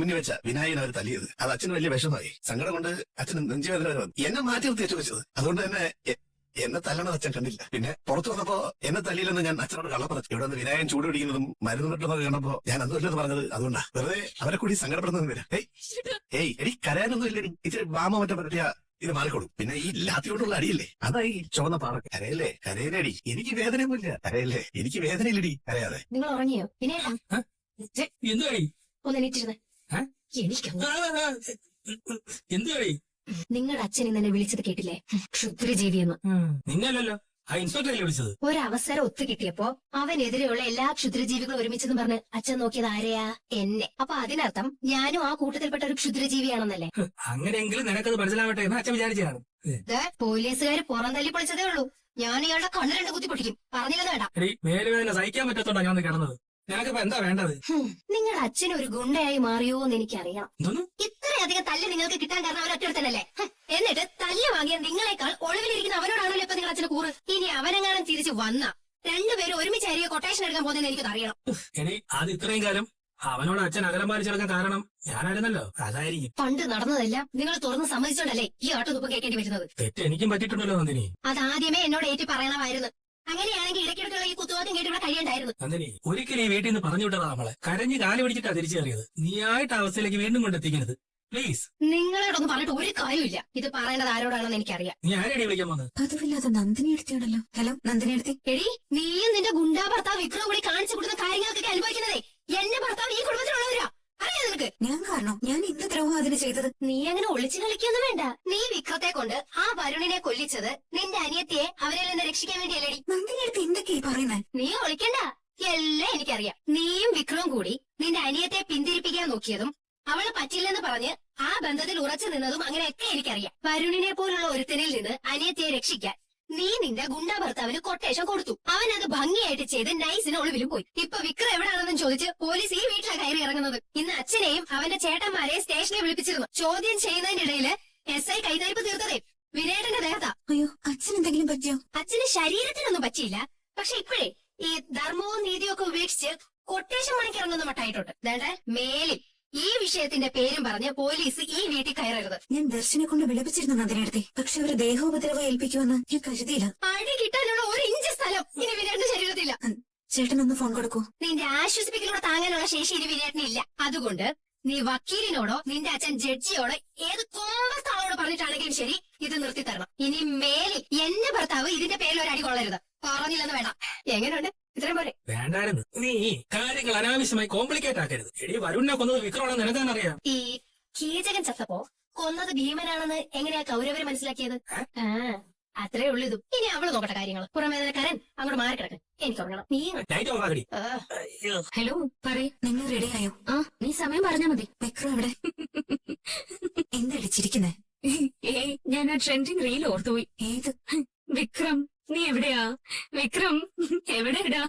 മുന്നിൽ വെച്ച വിനായകൻ അവർ തല്ലിയത്. അത് അച്ഛന് വലിയ വിഷമമായി. സങ്കടം കൊണ്ട് അച്ഛന് നെഞ്ചുവേദന വരെ വന്നു. എന്നെ മാറ്റി നിർത്തി വെച്ചത്. അതുകൊണ്ട് തന്നെ എന്നെ തല്ലണത് അച്ഛൻ കണ്ടില്ല. പിന്നെ പുറത്തു വന്നപ്പോ എന്നെ തല്ലിയില്ലെന്ന് ഞാൻ അച്ഛനോട് കള്ളം പറഞ്ഞു. ഇവിടെ നിന്ന് വിനായകൻ ചൂട് പിടിക്കുന്നതും മരുന്ന് കിട്ടുന്നതൊക്കെ കണ്ടപ്പോ ഞാൻ അതൊല്ലെന്ന് പറഞ്ഞത് അതുകൊണ്ടാ. വെറുതെ അവരെ കൂടി സങ്കടപ്പെടുന്നത് വരാം. എടി കരയാനൊന്നും ഇല്ലടി. ഇച്ചിരി വാമ മറ്റം പറ്റിയ ഇത് മാറിക്കോളും. പിന്നെ ഈ ലാത്തിയോട്ടുള്ള അടിയല്ലേ, അതായി ചുവന്ന പാറ. കരയല്ലേ കരയിലടി, എനിക്ക് വേദനയൊന്നുമില്ല. കരയല്ലേ, എനിക്ക് വേദനയില്ലടി, കരയാതെ. നിങ്ങൾ ഉറങ്ങിയോ? പിന്നെ എന്തുവാടി ഒന്ന് എണീറ്റിരുന്നേ. എന്തുവാടി? നിങ്ങളുടെ അച്ഛൻ ഇന്നെ വിളിച്ചത് കേട്ടില്ലേ? ക്ഷുദ്രജീവിയെന്ന്. നിന്നല്ലോ, ആ ഇൻസ്പെക്ടറല്ലേ വിളിച്ചത്. ഒരവസരം ഒത്തു കിട്ടിയപ്പോ അവനെതിരെയുള്ള എല്ലാ ക്ഷുദ്രജീവികളും ഒരുമിച്ചെന്ന് പറഞ്ഞ് അച്ഛൻ നോക്കിയത് ആരെയാ? എന്നെ. അപ്പൊ അതിനർത്ഥം ഞാനും ആ കൂട്ടത്തിൽപ്പെട്ട ഒരു ക്ഷുദ്രജീവിയാണെന്നല്ലേ? അങ്ങനെയെങ്കിലും നിനക്കത് മനസ്സിലാവട്ടെ എന്ന് അച്ഛൻ വിചാരിച്ചാണ്. പോലീസുകാര് പുറം തല്ലി പൊളിച്ചതേ ഉള്ളൂ. ഞാൻ ഇയാളുടെ കണ്ണ് രണ്ട് കുത്തി പൊട്ടിക്കും. പറഞ്ഞില്ലെന്ന് വേണ്ട. മേലുവേദന സഹിക്കാൻ പറ്റത്തോണ്ടാ ഞാൻ കിടന്നത്. നിനക്കിപ്പോ എന്താ വേണ്ടത്? നിങ്ങളുടെ അച്ഛൻ ഒരു ഗുണ്ടയായി മാറിയോ എന്ന് എനിക്കറിയാം. ഇത്രയധികം തല്ല് നിങ്ങൾക്ക് കിട്ടാൻ കാരണം അവരൊറ്റടുത്തല്ലേ? എന്നിട്ട് തല്ല് വാങ്ങിയ നിങ്ങളെക്കാൾ ഒളിവിലിരിക്കുന്ന അവനോടാണല്ലോ ഇപ്പൊ നിങ്ങൾ അച്ഛന് കൂറ്. ഇനി അവനെങ്ങാനും തിരിച്ചു വന്ന രണ്ടുപേരും ഒരുമിച്ച് അരിയോ കൊട്ടേഷൻ എടുക്കാൻ പോകുന്നതെന്ന് എനിക്കത് അറിയണം. എടി അത് ഇത്രയും കാലം അവനോട് അച്ഛൻ അകലം പാലിച്ചെടുക്കാൻ കാരണം ഞാനായിരുന്നല്ലോ. അതായിരിക്കും പണ്ട് നടന്നതെല്ലാം നിങ്ങൾ തുറന്ന് സമ്മതിച്ചോണ്ടല്ലേ ഈ ആട്ടുതുപ്പം കേൾക്കേണ്ടി വരുന്നത്. തെറ്റ് എനിക്കും പറ്റിയിട്ടുണ്ടല്ലോ നന്ദിനി. അതാദ്യമേ എന്നോട് ഏറ്റി പറയണമായിരുന്നു. അങ്ങനെയാണെങ്കിൽ ഇടയ്ക്കിടയ്ക്കുള്ള ഈ കുത്തുവാക്കം കേട്ട് ഇവിടെ കഴിയണ്ടായിരുന്നു. നന്ദിനി, ഒരിക്കലും ഈ വീട്ടിൽ നിന്ന് പറഞ്ഞു വിട്ടതാ നമ്മളെ. കരഞ്ഞ് കാല് പിടിച്ചിട്ടാ തിരിച്ചു കയറിയത്. നീയായിട്ട് അവസ്ഥയിലേക്ക് വീണ്ടും കൊണ്ടെത്തിക്കരുത് പ്ലീസ്. നിങ്ങളോടൊന്നും പറഞ്ഞിട്ട് ഒരു കാര്യമില്ല. ഇത് പറയേണ്ടത് ആരോടാണെന്ന് എനിക്കറിയാം. നീ ആരെടി വിളിക്കാൻ വന്നത്? പതിവില്ലാതെ നന്ദിനി എടുത്തിയാണല്ലോ. ഹലോ നന്ദിനി എടുത്തി. എടി, നീയും നിന്റെ ഗുണ്ടാ ഭർത്താവ് വിക്രം കൂടി കാണിച്ചു കൊടുക്കുന്ന കാര്യങ്ങൾക്കൊക്കെ അനുഭവിക്കുന്നതേ എന്റെ ഭർത്താവ് ഈ കുടുംബത്തിലുള്ളവരാ. അറിയാ നിനക്ക്? ഞാൻ കാരണം ഞാൻ എന്ത് ദ്രോഹം അതിന് ചെയ്തത്? നീ അങ്ങനെ ഒളിച്ചു കളിക്കൊന്നും വേണ്ട. നീ വിക്രത്തെ കൊണ്ട് ആ വരുണിനെ കൊല്ലിച്ചത് നിന്റെ അനിയത്തിയെ അവരിൽ നിന്ന് രക്ഷിക്കാൻ വേണ്ടിയല്ലേടി? നന്ദിനി എടുത്ത് എന്തൊക്കെയാ പറയുന്നേ? നീ ഒളിക്കണ്ട, എല്ലാം എനിക്കറിയാം. നീയും വിക്രവും കൂടി നിന്റെ അനിയത്തെ പിന്തിരിപ്പിക്കാൻ നോക്കിയതും അവള് പറ്റില്ലെന്ന് പറഞ്ഞ് ആ ബന്ധത്തിൽ ഉറച്ചു നിന്നതും അങ്ങനെയൊക്കെ എനിക്കറിയാം. വരുണിനെ പോലുള്ള ഒരുത്തനിൽ നിന്ന് അനിയത്തിയെ രക്ഷിക്കാൻ നീ നിന്റെ ഗുണ്ടാ ഭർത്താവിന് കൊട്ടേഷൻ കൊടുത്തു. അവൻ അത് ഭംഗിയായിട്ട് ചെയ്ത് നൈസിന് ഒളിവിലും പോയി. ഇപ്പൊ വിക്രം എവിടാണെന്നും ചോദിച്ച് പോലീസ് ഈ വീട്ടിലാണ് കയറി ഇറങ്ങുന്നത്. ഇന്ന് അച്ഛനെയും അവന്റെ ചേട്ടന്മാരെ സ്റ്റേഷനിൽ വിളിപ്പിച്ചിരുന്നു. ചോദ്യം ചെയ്യുന്നതിനിടയില് SI കൈതരിപ്പ് തീർത്തതേ വിനേട്ടന്റെ ദേഹത്താ. അയ്യോ, അച്ഛൻ എന്തെങ്കിലും പറ്റിയോ? അച്ഛന് ശരീരത്തിനൊന്നും പറ്റിയില്ല. പക്ഷെ ഇപ്പോഴേ ഈ ധർമ്മവും നീതിയും ഒക്കെ ഉപേക്ഷിച്ച് കൊട്ടേഷൻ പണിക്കിറങ്ങുന്ന മട്ടായിട്ടുണ്ട്. വേണ്ട, മേലിൽ ഈ വിഷയത്തിന്റെ പേരും പറഞ്ഞ് പോലീസ് ഈ വീട്ടിൽ കയറരുത്. ഞാൻ ദർശനെ കൊണ്ട് വിളിപ്പിച്ചിരുന്നു നന്ദിനി എടുത്തി. പക്ഷെ ഒരു ദേഹോപദ്രവം ഏൽപ്പിക്കുമെന്ന് ഞാൻ കരുതിയില്ല. അടി കിട്ടാനുള്ള ഒരു ഇഞ്ച് സ്ഥലം ഇനി വിനേട്ടന്റെ ശരീരത്തില്ല. ചേട്ടനൊന്ന് ഫോൺ കൊടുക്കൂ. നിന്റെ ആശ്വസിപ്പിക്കലൂടെ താങ്ങാനുള്ള ശേഷി ഇനി വിനേട്ടനില്ല. അതുകൊണ്ട് നീ വക്കീലിനോടോ നിന്റെ അച്ഛൻ ജഡ്ജിയോടോ ഏത് കോമ്പത്താളോട് പറഞ്ഞിട്ടാണെങ്കിലും ശരി ഇത് നിർത്തി തരണം. ഇനി മേലിൽ എന്റെ ഭർത്താവ് ഇതിന്റെ പേരിൽ ഒരു അടി കൊള്ളരുത്. പറഞ്ഞില്ലെന്ന് വേണ്ട. എങ്ങനെയുണ്ട്? ഇത്രയും പോലെ വേണ്ടായിരുന്നു. നീ കാര്യങ്ങൾ അനാവശ്യമായി കോംപ്ലിക്കേറ്റ് ആക്കരുത്. എടി വരുണിനെ കൊന്നത് വിക്രമാണെന്ന് നിനക്കാനറിയാം. ഈ കീചകൻ ചത്തപ്പോ കൊന്നത് ഭീമനാണെന്ന് എങ്ങനെയാ കൗരവര് മനസ്സിലാക്കിയത്? അത്രേ ഉള്ളൂ ഇതും. ഇനി അവള് നോക്കട്ടെ കാര്യങ്ങൾ. പുറമേതനക്കാരൻ അങ്ങോട്ട് മാറിക്കിടക്ക്. എനിക്ക് ഉറങ്ങണം. നീ ഹലോ പറയ്, നിങ്ങൾ റെഡിയായോ? നീ സമയം പറഞ്ഞാ മതി. വിക്രം എവിടെ? എന്തടിച്ചിരിക്കുന്നേ? ഞാൻ ആ ട്രെൻഡിങ് റീൽ ഓർത്തുപോയി. ഏത്? വിക്രം നീ എവിടെയാ? വിക്രം എവിടെയാ?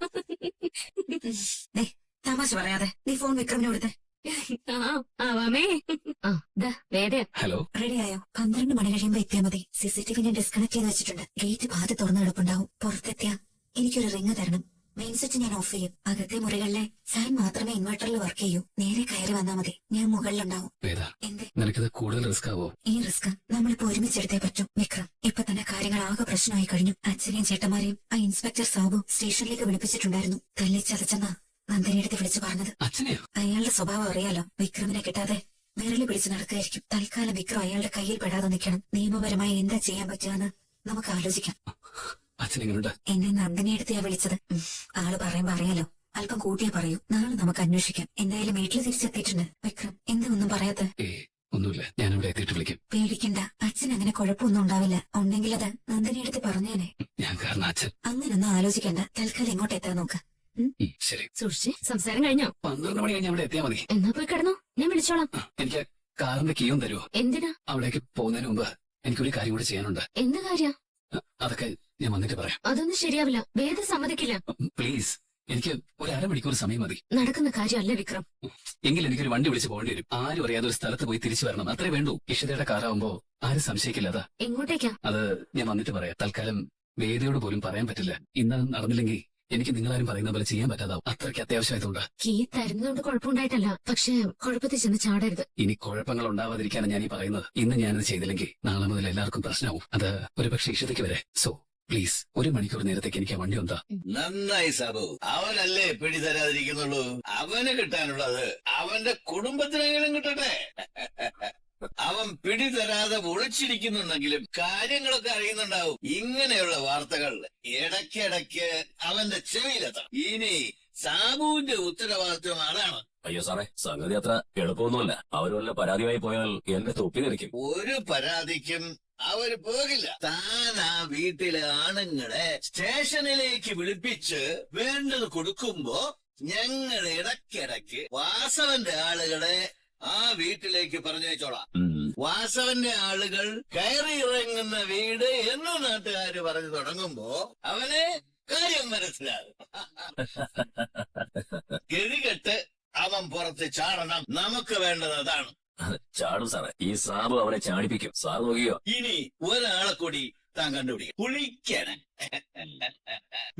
തമാശ പറയാതെ നീ ഫോൺ വിക്രമിന് കൊടുത്തേ. ആവാമേ. ഹലോ, റെഡിയായോ? 12 മണി കഴിയുമ്പോ എത്തിയാ മതി. CCTV ഞാൻ ഡിസ്കണക്ട് ചെയ്ത് വെച്ചിട്ടുണ്ട്. ഗേറ്റ് പാതി തുറന്നു കിടപ്പുണ്ടാവും. പുറത്തെത്തിയാ എനിക്കൊരു റിങ് തരണം. മെയിൻ സ്വിച്ച് ഞാൻ ഓഫ് ചെയ്യും. അകത്തെ മുറികളിലെ ഫാൻ മാത്രമേ ഇൻവെർട്ടറിൽ വർക്ക് ചെയ്യൂ. നേരെ കയറി വന്നാ മതി. ഞാൻ മുകളിലുണ്ടാവും. എന്തേ നിനക്കിത് കൂടുതൽ റിസ്ക് ആവോ? ഈ റിസ്ക് നമ്മളിപ്പോ ഒരുമിച്ചെടുത്തേ പറ്റും വിക്രം. ഇപ്പൊ തന്നെ കാര്യങ്ങൾ ആകെ പ്രശ്നമായി കഴിഞ്ഞു. അച്ഛനെയും ചേട്ടന്മാരെയും ആ ഇൻസ്പെക്ടർ സാബു സ്റ്റേഷനിലേക്ക് വിളിപ്പിച്ചിട്ടുണ്ടായിരുന്നു. തല്ലി ചതച്ചെന്നാ നന്ദിനിയെടുത്ത് വിളിച്ചു പറഞ്ഞത്. അച്ഛനെയോ? അയാളുടെ സ്വഭാവം അറിയാലോ. വിക്രമിനെ കിട്ടാതെ വിരളി പിടിച്ച് നടക്കായിരിക്കും. തൽക്കാലം വിക്രം അയാളുടെ കയ്യിൽ പെടാതെ നിൽക്കണം. നിയമപരമായി എന്താ ചെയ്യാൻ പറ്റുകയെന്ന് നമുക്ക് ആലോചിക്കാം. എന്നെ നന്ദിനിയെടുത്തിയാ വിളിച്ചത്. ആള് പറയുമ്പോ അറിയാലോ, അല്പം കൂട്ടിയേ പറയൂ. നാളെ നമുക്ക് അന്വേഷിക്കാം. എന്തായാലും വീട്ടിൽ തിരിച്ചെത്തിയിട്ടുണ്ട്. വിക്രം എന്താ ഒന്നും പറയാത്ത? ഒന്നുമില്ല, ഞാനിവിടെ എത്തിയിട്ട് വിളിക്കും. പേടിക്കണ്ട, അച്ഛൻ അങ്ങനെ കുഴപ്പമൊന്നും ഉണ്ടാവില്ല. ഉണ്ടെങ്കിൽ അത് നന്ദിനിയെടുത്ത് പറഞ്ഞേനെ. ഞാൻ കാരണം അച്ഛൻ അങ്ങനൊന്നും ആലോചിക്കണ്ട. തൽക്കാലം ഇങ്ങോട്ട് എത്താൻ നോക്ക്. ശരി. സൂക്ഷിച്ച്. സംസാരം കഴിഞ്ഞോ? 12 മണി കഴിഞ്ഞ് അവിടെ എത്തിയാ മതി. എന്നാ പോയി കിടന്നോ, ഞാൻ വിളിച്ചോളാം. എനിക്ക് കാറിന്റെ കീയും തരുമോ? എന്തിനാ? അവിടേക്ക് പോകുന്നതിന് മുമ്പ് എനിക്കൊരു കാര്യം കൂടി ചെയ്യാനുണ്ട്. എന്ത് കാര്യ? അതൊക്കെ ഞാൻ വന്നിട്ട് പറയാം. അതൊന്നും ശരിയാവില്ല. വേദ സമ്മതിക്കില്ല. പ്ലീസ്, എനിക്ക് ഒരു അരമണിക്കൂർ സമയം മതി. നടക്കുന്ന കാര്യമല്ല വിക്രം. എങ്കിൽ എനിക്കൊരു വണ്ടി വിളിച്ച് പോകേണ്ടി വരും. ആരും അറിയാതെ ഒരു സ്ഥലത്ത് പോയി തിരിച്ചു വരണം. അത്രേ വേണ്ടൂ. ഇഷിതയുടെ കാറാവുമ്പോ ആരും സംശയിക്കില്ല. അതാ. എങ്ങോട്ടേക്കാ? അത് ഞാൻ വന്നിട്ട് പറയാം. തൽക്കാലം വേദയോട് പോലും പറയാൻ പറ്റില്ല. ഇന്ന് നടന്നില്ലെങ്കിൽ എനിക്ക് നിങ്ങളാരും പറയുന്ന പോലെ ചെയ്യാൻ പറ്റാതാവും. അത്രയ്ക്ക് അത്യാവശ്യമായതുകൊണ്ട്. കീ തരുന്നതുകൊണ്ട് കുഴപ്പമുണ്ടായിട്ടല്ല, പക്ഷേ കുഴപ്പത്തിൽ ചെന്ന് ചാടരുത്. ഇനി കുഴപ്പങ്ങൾ ഉണ്ടാവാതിരിക്കാനാണ് ഞാൻ ഈ പറയുന്നത്. ഇന്ന് ഞാനത് ചെയ്തില്ലെങ്കിൽ നാളെ മുതൽ എല്ലാവർക്കും പ്രശ്നമാവും. അത് ഒരുപക്ഷെ ഇഷ്ടതയ്ക്ക് വരെ. സോ പ്ലീസ് 1 മണിക്കൂർ നേരത്തേക്ക് എനിക്ക് ആ വണ്ടി എന്താ. നന്നായി സാബു. അവനല്ലേ പിടി തരാതിരിക്കുന്നുള്ളൂ. അവന് കിട്ടാനുള്ളത് അവന്റെ കുടുംബത്തിനെങ്കിലും കിട്ടട്ടെ. അവൻ പിടി തരാതെ ഒളിച്ചിരിക്കുന്നുണ്ടെങ്കിലും കാര്യങ്ങളൊക്കെ അറിയുന്നുണ്ടാവും. ഇങ്ങനെയുള്ള വാർത്തകൾ ഇടയ്ക്കിടയ്ക്ക് അവന്റെ ചെവിയിലെത്താം. ഇനി സാബുവിന്റെ ഉത്തരവാദിത്വം അതാണ്. അയ്യോ സാറേ, സംഗതി അത്ര എളുപ്പമൊന്നുമല്ല. അവര് വല്ല പരാതിയായി പോയാൽ എന്നെ തൊപ്പി തെറിക്കും. ഒരു പരാതിക്കും അവര് പോകില്ല. താൻ ആ വീട്ടിലെ ആണുങ്ങളെ സ്റ്റേഷനിലേക്ക് വിളിപ്പിച്ച് വേണ്ടത് കൊടുക്കുമ്പോ ഞങ്ങൾ ഇടയ്ക്കിടയ്ക്ക് വാസവന്റെ ആളുകളെ ആ വീട്ടിലേക്ക് പറഞ്ഞയച്ചോളാം. വാസവന്റെ ആളുകൾ കയറി ഇറങ്ങുന്ന വീട് എന്ന് നാട്ടുകാര് പറഞ്ഞു തുടങ്ങുമ്പോ അവന് കാര്യം മനസ്സിലാകും. ഗതികെട്ട് അവൻ പുറത്ത് ചാടണം. നമുക്ക് വേണ്ടത് അതാണ്. ചാടും സാറേ. ഈ സാബു അവനെ ചാടിപ്പിക്കും. സാർ നോക്കിയോ? ഇനി ഒരാളെ കൂടി താൻ കണ്ടുപിടിക്കും. പുളിക്കനെ.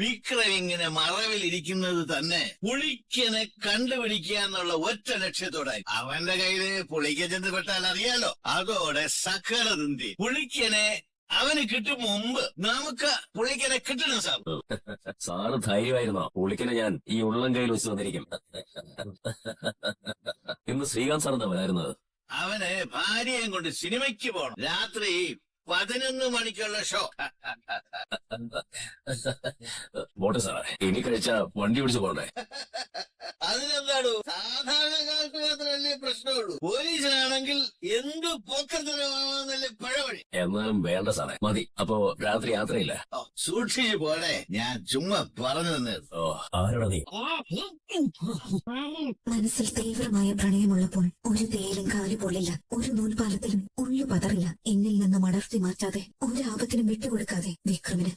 വിക്രം ഇങ്ങനെ മറവിലിരിക്കുന്നത് തന്നെ പുളിക്കനെ കണ്ടുപിടിക്കുക എന്നുള്ള ഒറ്റ ലക്ഷ്യത്തോടെ. അവന്റെ കയ്യില് പുളിക്ക ചെന്നപ്പെട്ടാൽ അറിയാലോ. അതോടെ സകല തിന്തി. പുളിക്കനെ അവന് കിട്ടും മുമ്പ് നമുക്ക് പുളിക്കനെ കിട്ടണം സാബു. സാറ് ധൈര്യമായിരുന്നോ? പുള്ളിക്കനെ ഞാൻ ഈ ഉള്ളം കയ്യിൽ വെച്ച് വന്നിരിക്കും. ഇന്ന് ശ്രീകാന്ത് സാർ എന്താ വരായിരുന്നത്? അവന് ഭാര്യയും കൊണ്ട് സിനിമയ്ക്ക് പോണം. രാത്രി 11 മണിക്കുള്ള ഷോ. പോട്ടെ സാറേ, ഇനി കഴിച്ച വണ്ടി പിടിച്ച് പോണ്ടേ? അതിനെന്താടൂ, സാധാരണക്കാർക്ക് മാത്രമല്ലേ പ്രശ്നമുള്ളൂ. പോലീസിനാണെങ്കിൽ എന്ത് പോക്കത്തിനാവാന്നല്ലേ പഴവഴി. എന്നാലും വേണ്ട സാറേ, മതി. അപ്പോ രാത്രി യാത്രയില്ല. സൂക്ഷിച്ചു പോലെ. ഞാൻ ചുമ്മാ പറഞ്ഞു തന്നെ. ഓ, ആരോടാ നീ? മനസ്സിൽ തീവ്രമായ പ്രണയമുള്ളപ്പോൾ ഒരു തേയിലും കാലു പൊള്ളില്ല, ഒരു നൂൽപാലത്തിലും ഉള്ളു പതറില്ല. എന്നിൽ നിന്ന് മടർത്തി മാറ്റാതെ ഒരാപത്തിനും വിട്ടുകൊടുക്കാതെ വിക്രമിന്